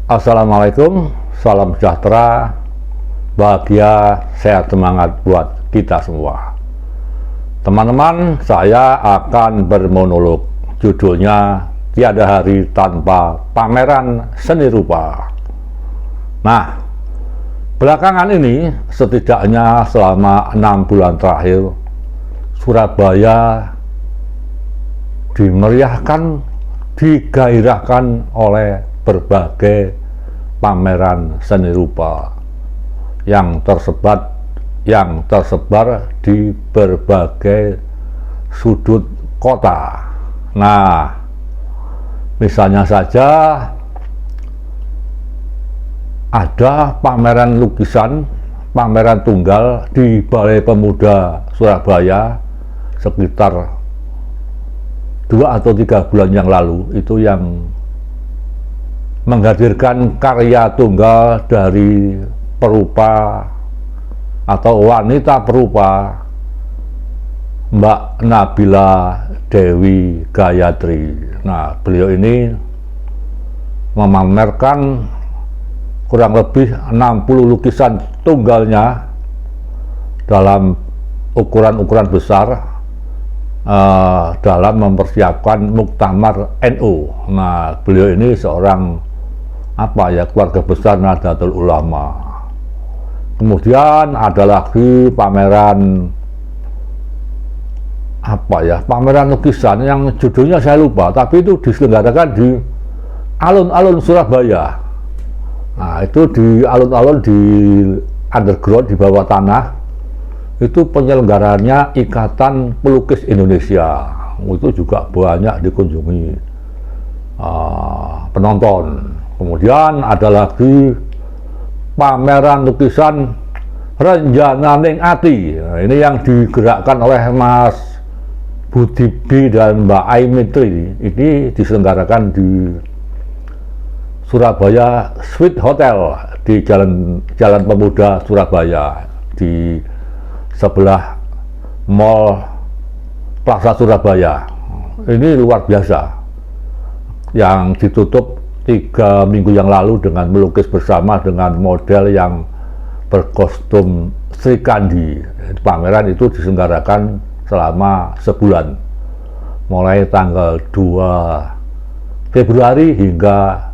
Assalamualaikum, salam sejahtera, bahagia, sehat, semangat buat kita semua. Teman-teman, saya akan bermonolog. Judulnya Tiada Hari Tanpa Pameran Seni Rupa. Nah, belakangan ini setidaknya selama 6 bulan terakhir, Surabaya dimeriahkan, digairahkan oleh berbagai pameran seni rupa yang tersebar di berbagai sudut kota. Nah, misalnya saja ada pameran lukisan, pameran tunggal di Balai Pemuda Surabaya sekitar 2 atau 3 bulan yang lalu, itu yang menghadirkan karya tunggal dari perupa atau wanita perupa Mbak Nabila Dewi Gayatri. Nah, beliau ini memamerkan kurang lebih 60 lukisan tunggalnya dalam ukuran-ukuran besar dalam mempersiapkan Muktamar NU. Nah, beliau ini seorang keluarga besar Nahdlatul Ulama. Kemudian ada lagi pameran pameran lukisan yang judulnya saya lupa, tapi itu diselenggarakan di alun-alun Surabaya. Nah, itu di alun-alun di underground, di bawah tanah. Itu penyelenggaranya Ikatan Pelukis Indonesia. Itu juga banyak dikunjungi penonton. Kemudian ada lagi pameran lukisan Renjananing Ati. Nah, ini yang digerakkan oleh Mas Budibi dan Mbak Aimitri. Ini diselenggarakan di Surabaya Sweet Hotel di Jalan Pemuda Surabaya, di sebelah Mall Plaza Surabaya. Ini luar biasa, yang ditutup 3 minggu yang lalu dengan melukis bersama dengan model yang berkostum Sri Kandi. Pameran itu diselenggarakan selama sebulan, mulai tanggal 2 Februari hingga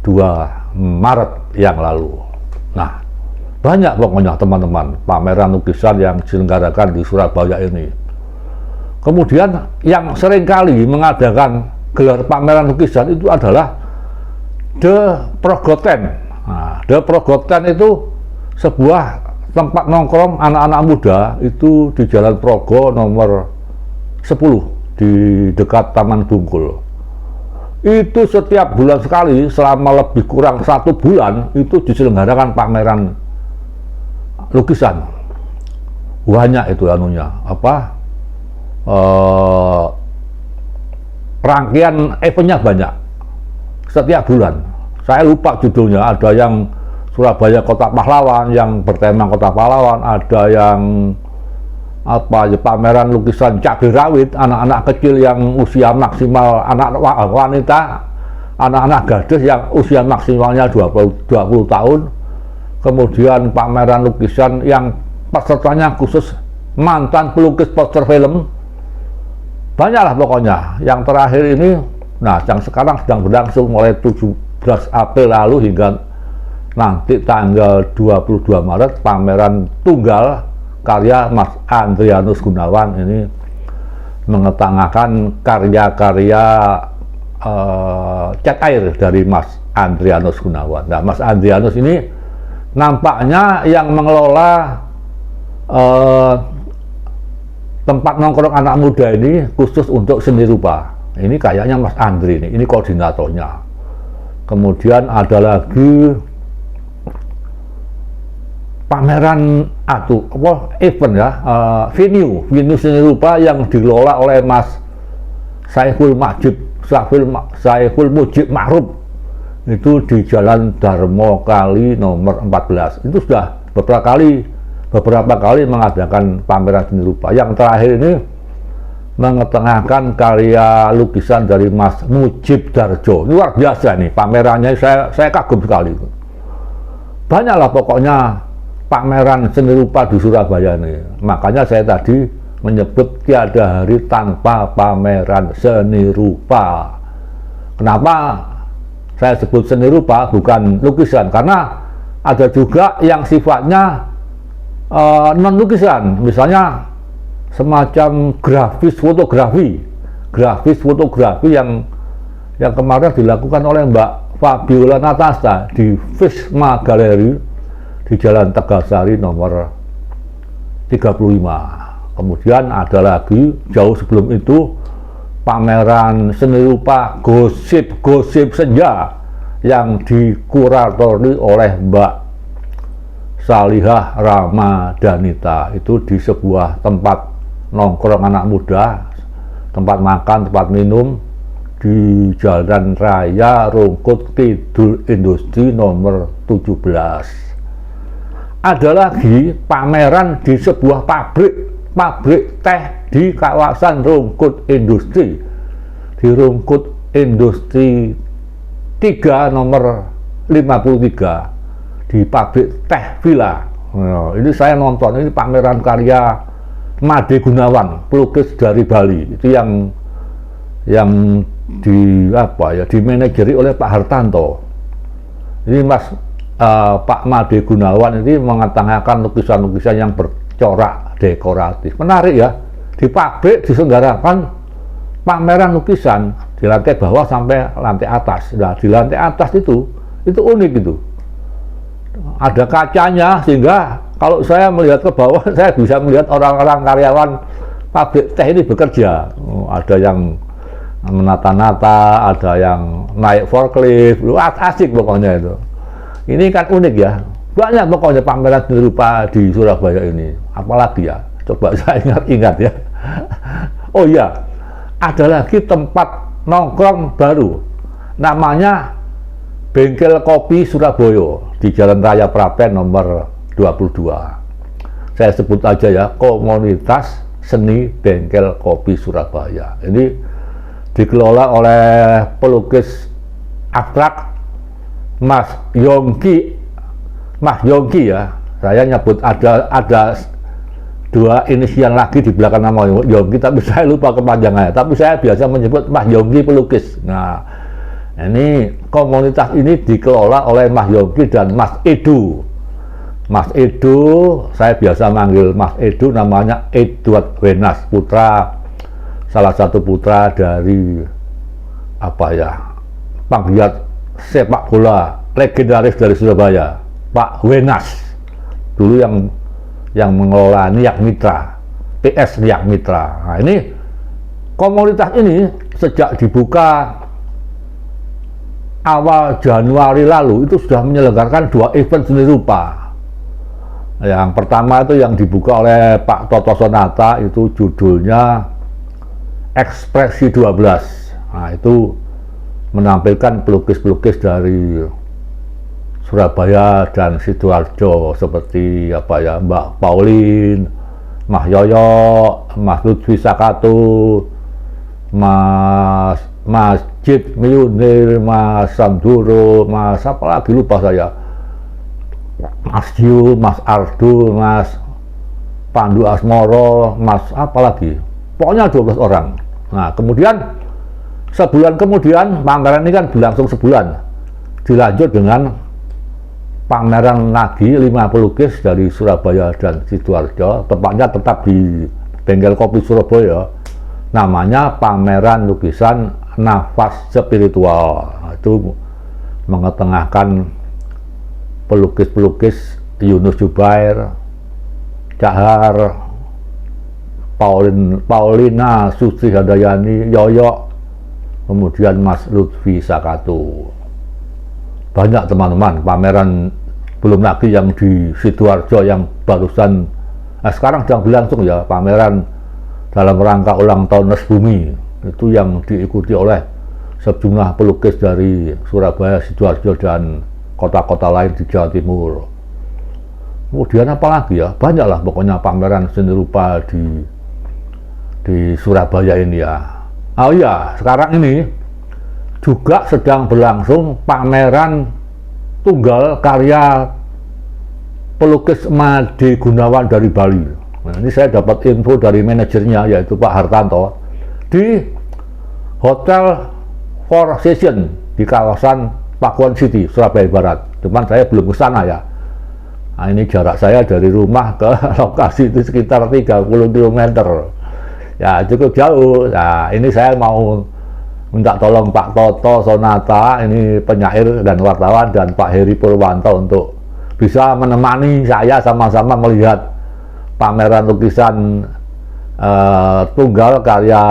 2 Maret yang lalu. Nah, banyak pokoknya teman-teman pameran lukisan yang diselenggarakan di Surabaya ini. Kemudian yang seringkali mengadakan gelar pameran lukisan itu adalah The Progoten. Nah, The Progoten itu sebuah tempat nongkrong anak-anak muda, itu di Jalan Progo nomor 10 di dekat Taman Bungkul. Itu setiap bulan sekali selama lebih kurang 1 bulan itu diselenggarakan pameran lukisan. Banyak itu rangkaian eventnya banyak setiap bulan. Saya lupa judulnya, ada yang Surabaya Kota Pahlawan, yang bertema Kota Pahlawan, ada yang pameran lukisan cabai rawit, anak-anak kecil yang usia maksimal, anak wanita, anak-anak gadis yang usia maksimalnya 20 tahun. Kemudian pameran lukisan yang pesertanya khusus mantan pelukis poster film. Banyaklah pokoknya. Yang terakhir ini, nah, yang sekarang sedang berlangsung mulai 17 April lalu hingga nanti tanggal 22 Maret, pameran tunggal karya Mas Andrianus Gunawan. Ini mengetengahkan karya-karya cat air dari Mas Andrianus Gunawan. Nah, Mas Andrianus ini nampaknya yang mengelola tempat nongkrong anak muda ini khusus untuk seni rupa. Ini kayaknya Mas Andri ini koordinatornya. Kemudian ada lagi pameran event venue seni rupa yang dikelola oleh Mas Saiful Mujib Ma'ruf. Itu di Jalan Darmo Kali nomor 14. Itu sudah beberapa kali mengadakan pameran seni rupa. Yang terakhir ini mengetengahkan karya lukisan dari Mas Mujib Darjo. Luar biasa nih pamerannya, saya kagum sekali. Banyaklah pokoknya pameran seni rupa di Surabaya nih. Makanya saya tadi menyebut tiada hari tanpa pameran seni rupa. Kenapa saya sebut seni rupa bukan lukisan? Karena ada juga yang sifatnya non lukisan, misalnya semacam grafis fotografi yang kemarin dilakukan oleh Mbak Fabiola Natasha di Visma Gallery di Jalan Tegasari nomor 35. Kemudian ada lagi jauh sebelum itu pameran seni rupa gosip senja yang dikuratori oleh Mbak Salihah Ramadanita, itu di sebuah tempat nongkrong anak muda, tempat makan, tempat minum di Jalan Raya Rungkut Kidul Industri nomor 17. Ada lagi pameran di sebuah pabrik teh di kawasan Rungkut Industri, di Rungkut Industri 3 nomor 53, di pabrik teh Villa. Nah, ini saya nonton, ini pameran karya Made Gunawan, pelukis dari Bali, itu yang dimanajeri oleh Pak Hartanto. Ini Pak Made Gunawan ini mengetengahkan lukisan-lukisan yang bercorak dekoratif. Menarik ya, di pabrik diselenggarakan pameran lukisan di lantai bawah sampai lantai atas. Nah, di lantai atas itu unik itu. Ada kacanya sehingga kalau saya melihat ke bawah saya bisa melihat orang-orang karyawan pabrik teh ini bekerja. Ada yang menata-nata, ada yang naik forklift, asik pokoknya itu. Ini kan unik ya, banyak pokoknya pameran seni rupa di Surabaya ini. Apalagi ya, coba saya ingat-ingat ya. Oh iya, ada lagi tempat nongkrong baru, namanya Bengkel Kopi Surabaya di Jalan Raya Prapen nomor 22. Saya sebut aja ya, Komunitas Seni Bengkel Kopi Surabaya. Ini dikelola oleh pelukis abstrak Mas Yongki ya. Saya nyebut ada dua inisial lagi di belakang nama Yongki, tapi saya lupa kepanjangannya. Tapi saya biasa menyebut Mas Yongki pelukis. Nah, ini komunitas ini dikelola oleh Mas Yongki dan Mas Edu. Mas Edu, saya biasa manggil Mas Edu, namanya Edward Wenas, salah satu putra dari penggiat sepak bola legendaris dari Surabaya, Pak Wenas. Dulu yang mengelola Niak Mitra, PS Niak Mitra. Nah, ini komunitas ini sejak dibuka awal Januari lalu itu sudah menyelenggarakan 2 event seni rupa. Yang pertama itu yang dibuka oleh Pak Toto Sonata, itu judulnya Ekspresi 12. Nah, itu menampilkan pelukis-pelukis dari Surabaya dan Sidoarjo seperti Mbak Pauline, Mas Yoyo, Mas Lutfi Sakatu, Mas Jid Miyunir, Mas Samduro, Mas apa lagi lupa saya, Mas Jiu, Mas Ardu, Mas Pandu Asmoro, Mas apa lagi, pokoknya 12 orang. Nah, kemudian sebulan kemudian pameran ini kan berlangsung sebulan, dilanjut dengan pameran lagi 5 pelukis dari Surabaya dan Sidoarjo, tempatnya tetap di Bengkel Kopi Surabaya, namanya pameran lukisan Nafas Spiritual. Itu mengetengahkan pelukis-pelukis Yunus Jubair, Cahar, Paulina Sutri Handayani, Yoyo, kemudian Mas Lutfi Sakatu. Banyak teman-teman pameran, belum lagi yang di Sidoarjo yang barusan sekarang sedang berlangsung ya, pameran dalam rangka ulang tahun Nes Bumi, itu yang diikuti oleh sejumlah pelukis dari Surabaya, Sidoarjo dan kota-kota lain di Jawa Timur. Kemudian apalagi ya, banyaklah pokoknya pameran seni rupa di di Surabaya ini ya. Oh iya, sekarang ini juga sedang berlangsung pameran tunggal karya pelukis Made Gunawan dari Bali. Nah, ini saya dapat info dari manajernya yaitu Pak Hartanto di Hotel Four Seasons di kawasan Pakuan City, Surabaya Barat. Cuman saya belum ke sana ya. Nah, ini jarak saya dari rumah ke lokasi itu sekitar 30 km. Ya, cukup jauh. Nah, ini saya mau minta tolong Pak Toto Sonata, ini penyair dan wartawan, dan Pak Heri Purwanto untuk bisa menemani saya sama-sama melihat pameran lukisan tunggal karya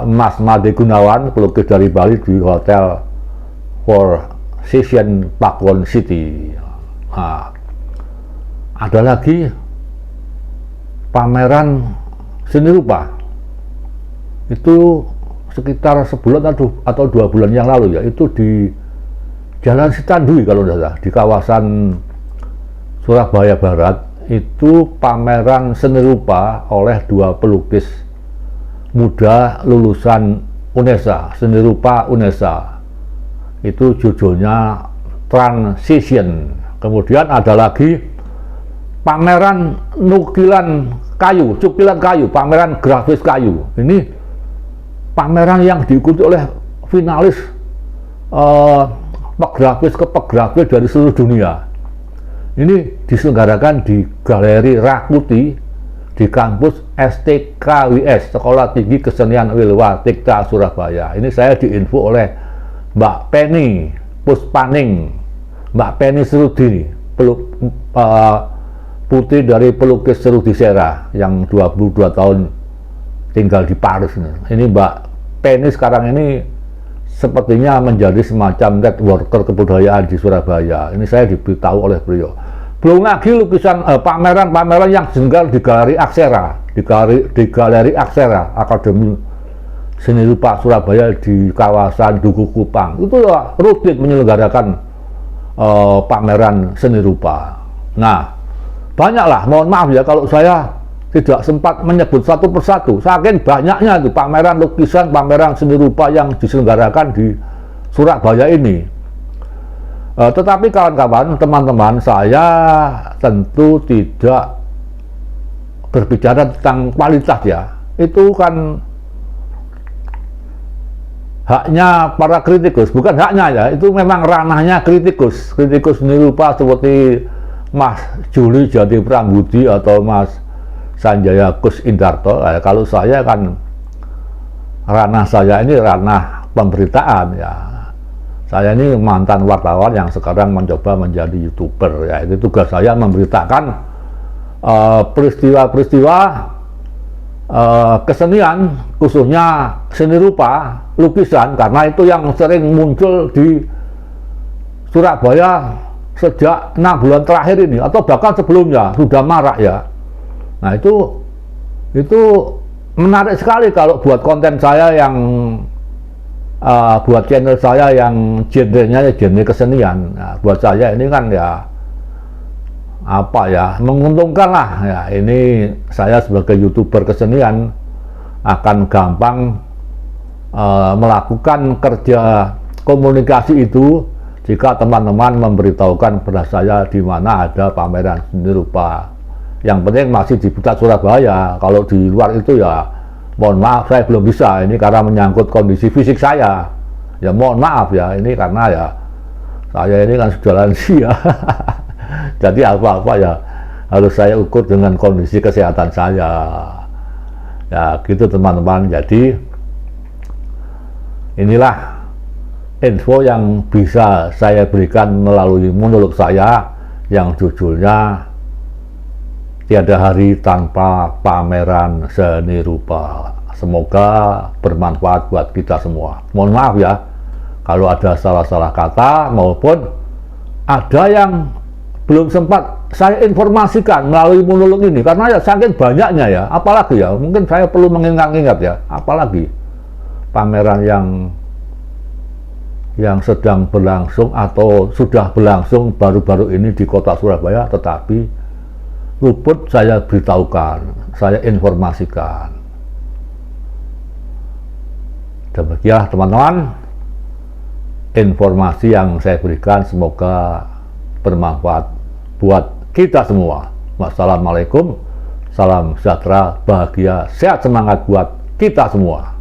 Mas Made Gunawan, pelukis dari Bali, di Hotel Four Seasons Pakuan City. Nah, ada lagi pameran seni rupa itu sekitar sebulan atau 2 bulan yang lalu ya, itu di Jalan Sitandui kalau tidak salah, di kawasan Surabaya Barat. Itu pameran seni rupa oleh 2 pelukis muda lulusan UNESA, seni rupa UNESA. Itu judulnya Transition. Kemudian ada lagi pameran nukilan kayu, cukilan kayu, pameran grafis kayu. Ini pameran yang diikuti oleh finalis pegrafis ke pegrafis dari seluruh dunia. Ini diselenggarakan di Galeri Rakuti di kampus STKWS, Sekolah Tinggi Kesenian Wilwa Tikta, Surabaya. Ini saya diinfo oleh Mbak Penny Puspaning, Mbak Penny Serudi, putri dari pelukis Serudi Sera yang 22 tahun tinggal di Paris. Ini Mbak Penny sekarang ini sepertinya menjadi semacam networker kebudayaan di Surabaya. Ini saya diberitahu oleh beliau. Belum lagi lukisan pameran-pameran yang jenggal di Galeri Aksera, di Galeri Aksera Akademi Seni Rupa Surabaya di kawasan Duku Kupang. Itu ya rutin menyelenggarakan pameran seni rupa. Nah, banyaklah, mohon maaf ya kalau saya tidak sempat menyebut satu persatu, saking banyaknya itu pameran lukisan, pameran seni rupa yang diselenggarakan di Surabaya ini. Tetapi kawan-kawan, teman-teman, saya tentu tidak berbicara tentang kualitas ya. Itu kan haknya para kritikus, bukan haknya ya, itu memang ranahnya kritikus seni rupa seperti Mas Juli Jati Prambudi atau Mas Sanjaya Kus Indarto. Kalau saya kan ranah saya ini ranah pemberitaan ya. Saya ini mantan wartawan yang sekarang mencoba menjadi YouTuber ya. Itu tugas saya memberitakan peristiwa-peristiwa kesenian, khususnya seni rupa, lukisan, karena itu yang sering muncul di Surabaya sejak 6 bulan terakhir ini, atau bahkan sebelumnya sudah marak ya. Nah, itu menarik sekali kalau buat konten saya yang buat channel saya yang genrenya genre kesenian. Nah, buat saya ini kan ya apa ya, menguntungkan lah ya. Ini saya sebagai YouTuber kesenian akan gampang melakukan kerja komunikasi itu jika teman-teman memberitahukan kepada saya di mana ada pameran seni rupa. Yang penting masih di pusat Surabaya. Kalau di luar itu ya mohon maaf, saya belum bisa. Ini karena menyangkut kondisi fisik saya. Ya mohon maaf ya, ini karena ya saya ini kan sudah lansia. Jadi apa-apa ya harus saya ukur dengan kondisi kesehatan saya. Ya gitu teman-teman. Jadi inilah info yang bisa saya berikan melalui monolog saya yang judulnya Tiada Hari Tanpa Pameran Seni Rupa. Semoga bermanfaat buat kita semua. Mohon maaf ya kalau ada salah-salah kata maupun ada yang belum sempat saya informasikan melalui monolog ini, karena ya saking banyaknya ya, apalagi ya, mungkin saya perlu mengingat-ingat ya, apalagi pameran yang sedang berlangsung atau sudah berlangsung baru-baru ini di kota Surabaya, tetapi luput saya beritahukan, saya informasikan. Demikianlah teman-teman informasi yang saya berikan, semoga bermanfaat buat kita semua. Wassalamualaikum, salam sejahtera, bahagia, sehat, semangat buat kita semua.